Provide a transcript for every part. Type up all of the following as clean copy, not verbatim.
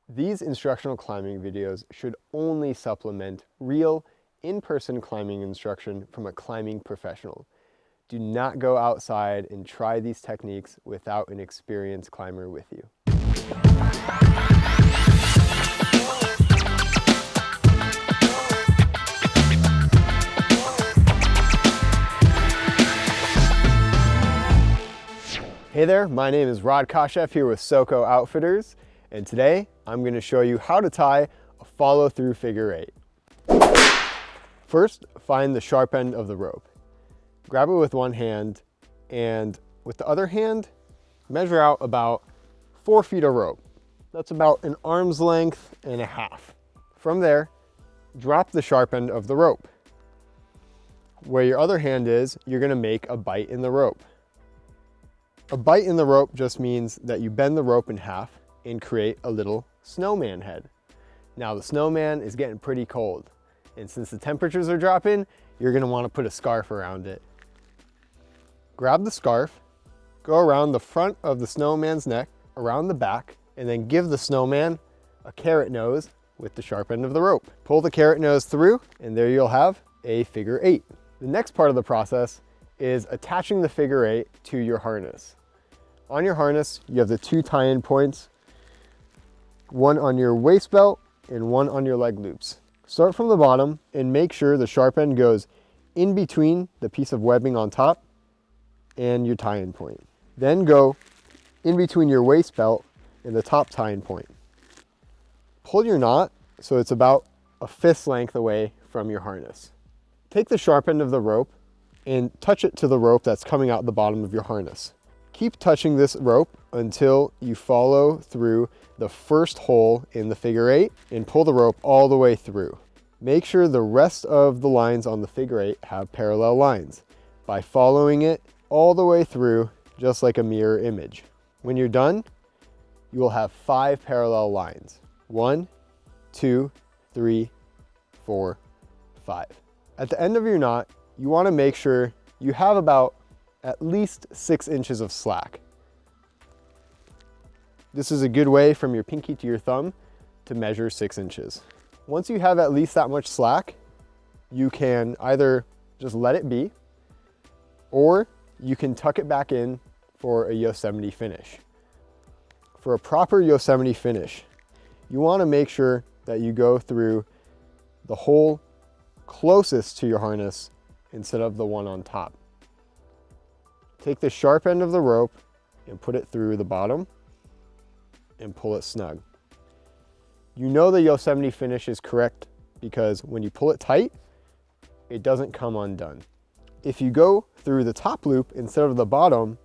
These instructional climbing videos should only supplement real, in-person climbing instruction from a climbing professional. Do not go outside and try these techniques without an experienced climber with you. Hey there, my name is Rod Koshev here with SOKO Outfitters, and today I'm going to show you how to tie a follow-through figure eight. First, find the sharp end of the rope. Grab it with one hand, and with the other hand, measure out about 4 feet of rope. That's about an arm's length and a half. From there, drop the sharp end of the rope. Where your other hand is, you're going to make a bite in the rope. A bite in the rope just means that you bend the rope in half and create a little snowman head. Now the snowman is getting pretty cold, and since the temperatures are dropping, you're going to want to put a scarf around it. Grab the scarf, go around the front of the snowman's neck, around the back, and then give the snowman a carrot nose with the sharp end of the rope. Pull the carrot nose through, and there you'll have a figure eight. The next part of the process is attaching the figure eight to your harness. On your harness, you have the 2 tie-in points, one on your waist belt and one on your leg loops. Start from the bottom and make sure the sharp end goes in between the piece of webbing on top and your tie-in point. Then go in between your waist belt and the top tie-in point. Pull your knot so it's about a fist's length away from your harness. Take the sharp end of the rope and touch it to the rope that's coming out the bottom of your harness. Keep touching this rope until you follow through the first hole in the figure eight and pull the rope all the way through. Make sure the rest of the lines on the figure eight have parallel lines by following it all the way through, just like a mirror image. When you're done, you will have 5 parallel lines. 1, 2, 3, 4, 5. At the end of your knot, you want to make sure you have about at least 6 inches of slack. This is a good way from your pinky to your thumb to measure 6 inches. Once you have at least that much slack, you can either just let it be, or you can tuck it back in for a Yosemite finish. For a proper Yosemite finish, you want to make sure that you go through the hole closest to your harness instead of the one on top. Take the sharp end of the rope and put it through the bottom and pull it snug. You know the Yosemite finish is correct because when you pull it tight, it doesn't come undone. If you go through the top loop instead of the bottom,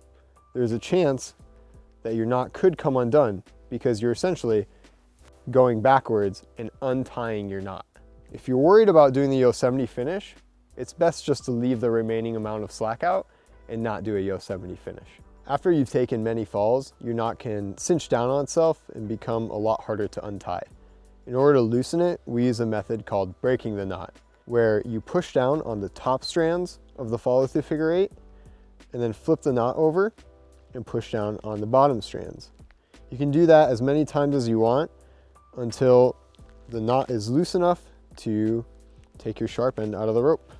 there's a chance that your knot could come undone because you're essentially going backwards and untying your knot. If you're worried about doing the Yosemite finish, it's best just to leave the remaining amount of slack out and not do a Yosemite finish. After you've taken many falls, your knot can cinch down on itself and become a lot harder to untie. In order to loosen it, we use a method called breaking the knot, where you push down on the top strands of the follow-through figure eight and then flip the knot over and push down on the bottom strands. You can do that as many times as you want until the knot is loose enough to take your sharp end out of the rope.